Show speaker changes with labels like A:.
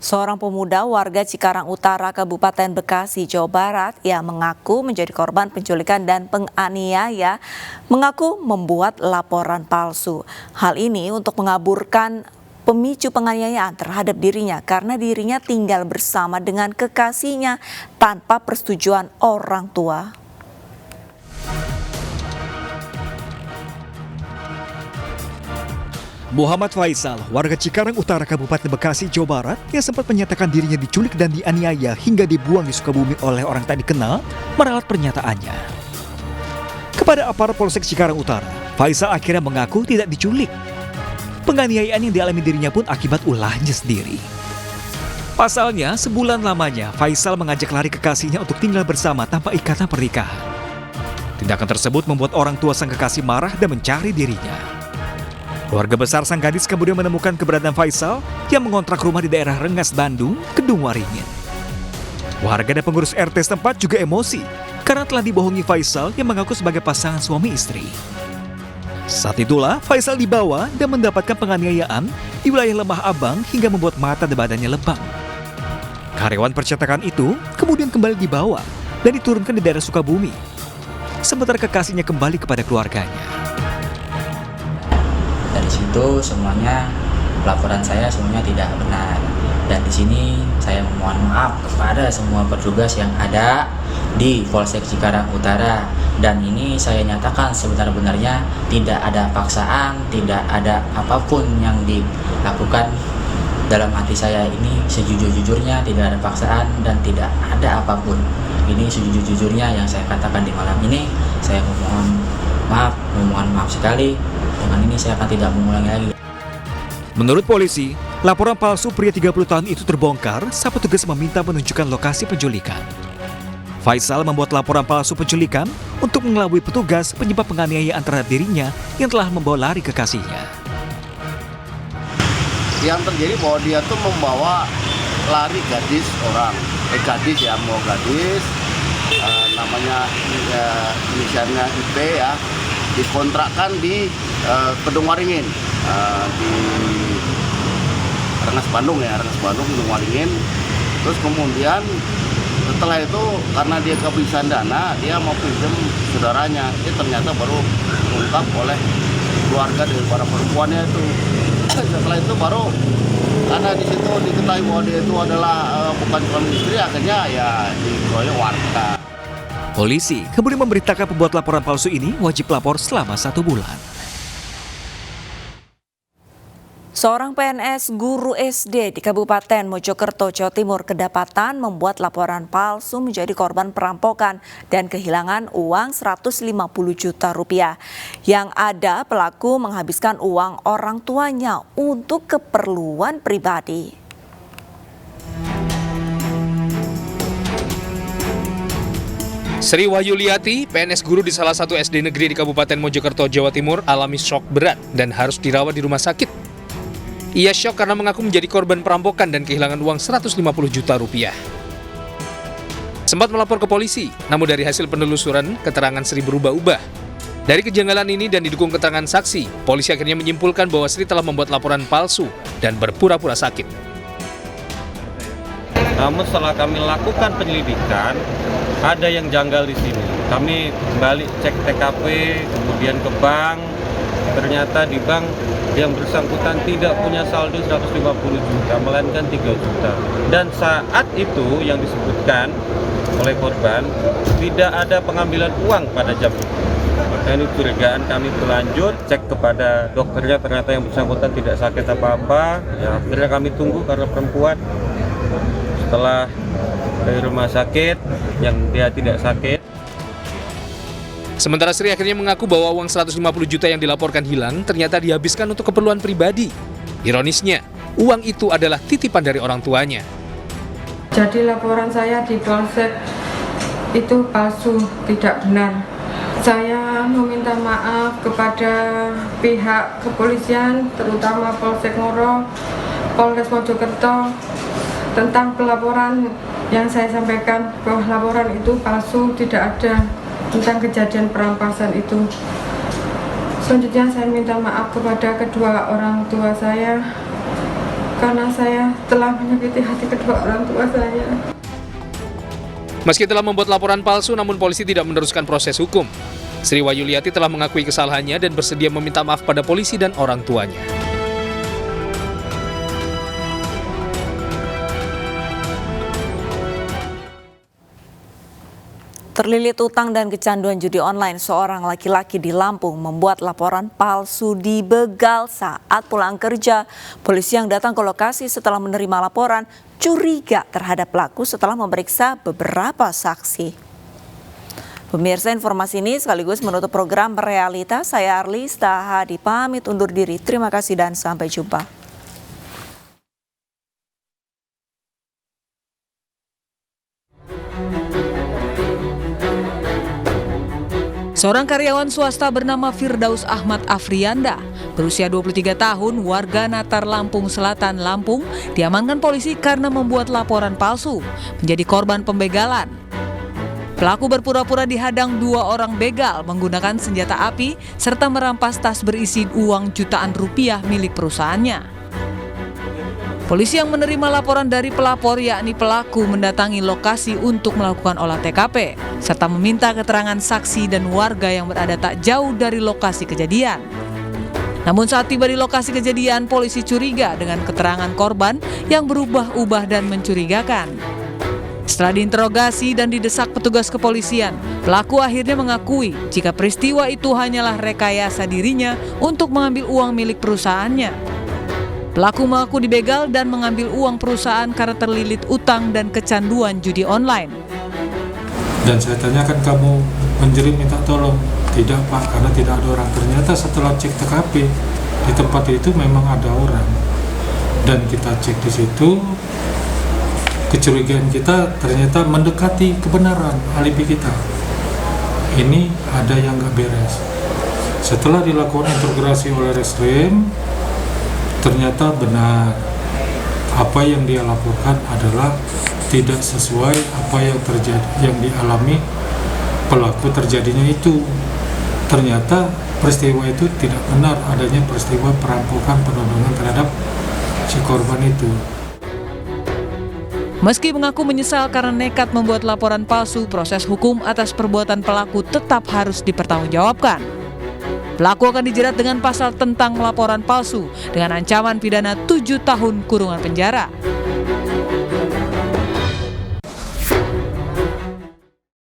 A: Seorang pemuda warga Cikarang Utara, Kabupaten Bekasi, Jawa Barat yang mengaku menjadi korban penculikan dan penganiaya mengaku membuat laporan palsu. Hal ini untuk mengaburkan pemicu penganiayaan terhadap dirinya karena dirinya tinggal bersama dengan kekasihnya tanpa persetujuan orang tua.
B: Muhammad Faisal, warga Cikarang Utara, Kabupaten Bekasi, Jawa Barat, yang sempat menyatakan dirinya diculik dan dianiaya hingga dibuang di Sukabumi oleh orang tak dikenal, meralat pernyataannya. Kepada aparat Polsek Cikarang Utara, Faisal akhirnya mengaku tidak diculik. Penganiayaan yang dialami dirinya pun akibat ulahnya sendiri. Pasalnya, sebulan lamanya Faisal mengajak lari kekasihnya untuk tinggal bersama tanpa ikatan pernikahan. Tindakan tersebut membuat orang tua sang kekasih marah dan mencari dirinya. Keluarga besar sang gadis kemudian menemukan keberadaan Faisal yang mengontrak rumah di daerah Rengas, Bandung, Kedung Waringin. Warga dan pengurus RT setempat juga emosi karena telah dibohongi Faisal yang mengaku sebagai pasangan suami istri. Saat itulah Faisal dibawa dan mendapatkan penganiayaan di wilayah Lembah Abang hingga membuat mata dan badannya lebam. Karyawan percetakan itu kemudian kembali dibawa dan diturunkan di daerah Sukabumi. Sementara kekasihnya kembali kepada keluarganya.
C: Dari situ semuanya laporan saya semuanya tidak benar, dan di sini saya memohon maaf kepada semua petugas yang ada di Polsek Cikarang Utara, dan ini saya nyatakan sebenar-benarnya tidak ada paksaan, tidak ada apapun yang dilakukan. Dalam hati saya ini sejujur-jujurnya tidak ada paksaan dan tidak ada apapun. Ini sejujur-jujurnya yang saya katakan di malam ini. Saya memohon maaf sekali. Dengan ini saya akan tidak mengulangi lagi.
B: Menurut polisi, laporan palsu pria 30 tahun itu terbongkar saat petugas meminta menunjukkan lokasi penculikan. Faisal membuat laporan palsu penculikan untuk mengelabui petugas penyebab penganiayaan terhadap dirinya yang telah membawa lari kekasihnya.
D: Yang terjadi bahwa dia tuh membawa lari gadis orang, gadis ya, mau gadis, namanya inisialnya IP ya, dikontrakkan di Kedung Waringin, di Rengas Bandung ya, Kedung Waringin. Terus kemudian setelah itu karena dia kehabisan dana, dia mau pinjam saudaranya. Ini ternyata baru diungkap oleh keluarga dari para perempuannya itu. Setelah itu baru karena di situ diketahui bahwa dia itu adalah bukan suami istri, akhirnya ya dikeroyok warga.
B: Polisi kemudian memberitakan pembuat laporan palsu ini wajib lapor selama 1 bulan.
A: Seorang PNS guru SD di Kabupaten Mojokerto, Jawa Timur kedapatan membuat laporan palsu menjadi korban perampokan dan kehilangan uang 150 juta rupiah. Yang ada pelaku menghabiskan uang orang tuanya untuk keperluan pribadi.
E: Sri Wahyuliati, PNS guru di salah satu SD negeri di Kabupaten Mojokerto, Jawa Timur, alami shock berat dan harus dirawat di rumah sakit. Ia shock karena mengaku menjadi korban perampokan dan kehilangan uang 150 juta rupiah. Sempat melapor ke polisi, namun dari hasil penelusuran, keterangan Sri berubah-ubah. Dari kejanggalan ini dan didukung keterangan saksi, polisi akhirnya menyimpulkan bahwa Sri telah membuat laporan palsu dan berpura-pura sakit.
F: Namun setelah kami lakukan penyelidikan, ada yang janggal di sini. Kami kembali cek TKP, kemudian ke bank. Ternyata di bank yang bersangkutan tidak punya saldo 150 juta, melainkan 3 juta. Dan saat itu yang disebutkan oleh korban, tidak ada pengambilan uang pada jam itu. Maka ini curigaan kami berlanjut, cek kepada dokternya, ternyata yang bersangkutan tidak sakit apa-apa. Ya, akhirnya kami tunggu karena perempuan. Setelah dari rumah sakit, yang dia tidak sakit.
E: Sementara Sri akhirnya mengaku bahwa uang 150 juta yang dilaporkan hilang ternyata dihabiskan untuk keperluan pribadi. Ironisnya, uang itu adalah titipan dari orang tuanya.
G: Jadi laporan saya di Polsek itu palsu, tidak benar. Saya meminta maaf kepada pihak kepolisian, terutama Polsek Ngoro, Polres Mojokerto, tentang pelaporan yang saya sampaikan bahwa laporan itu palsu, tidak ada tentang kejadian perampasan itu. Selanjutnya saya minta maaf kepada kedua orang tua saya karena saya telah menyakiti hati kedua orang tua saya.
E: Meski telah membuat laporan palsu, namun polisi tidak meneruskan proses hukum. Sri Wayuliati telah mengakui kesalahannya dan bersedia meminta maaf pada polisi dan orang tuanya.
A: Terlilit utang dan kecanduan judi online, seorang laki-laki di Lampung membuat laporan palsu di begal saat pulang kerja. Polisi yang datang ke lokasi setelah menerima laporan curiga terhadap pelaku setelah memeriksa beberapa saksi. Pemirsa, informasi ini sekaligus menutup program Realitas. Saya Arlis Tahadi pamit undur diri. Terima kasih dan sampai jumpa.
H: Seorang karyawan swasta bernama Firdaus Ahmad Afrianda, berusia 23 tahun, warga Natar, Lampung Selatan, Lampung, diamankan polisi karena membuat laporan palsu, menjadi korban pembegalan. Pelaku berpura-pura dihadang 2 orang begal menggunakan senjata api serta merampas tas berisi uang jutaan rupiah milik perusahaannya. Polisi yang menerima laporan dari pelapor yakni pelaku mendatangi lokasi untuk melakukan olah TKP serta meminta keterangan saksi dan warga yang berada tak jauh dari lokasi kejadian. Namun saat tiba di lokasi kejadian, polisi curiga dengan keterangan korban yang berubah-ubah dan mencurigakan. Setelah diinterogasi dan didesak petugas kepolisian, pelaku akhirnya mengakui jika peristiwa itu hanyalah rekayasa dirinya untuk mengambil uang milik perusahaannya. Pelaku mengaku dibegal dan mengambil uang perusahaan karena terlilit utang dan kecanduan judi online.
I: Dan saya tanyakan, kamu menjerit minta tolong? Tidak Pak, karena tidak ada orang. Ternyata setelah cek TKP, di tempat itu memang ada orang. Dan kita cek di situ, kecurigaan kita ternyata mendekati kebenaran alibi kita. Ini ada yang nggak beres. Setelah dilakukan integrasi oleh Reskrim, ternyata benar apa yang dia laporkan adalah tidak sesuai apa yang terjadi, yang dialami pelaku terjadinya itu. Ternyata peristiwa itu tidak benar, adanya peristiwa perampokan penodongan terhadap si korban itu.
H: Meski mengaku menyesal karena nekat membuat laporan palsu, proses hukum atas perbuatan pelaku tetap harus dipertanggungjawabkan. Pelaku akan dijerat dengan pasal tentang laporan palsu dengan ancaman pidana 7 tahun kurungan penjara.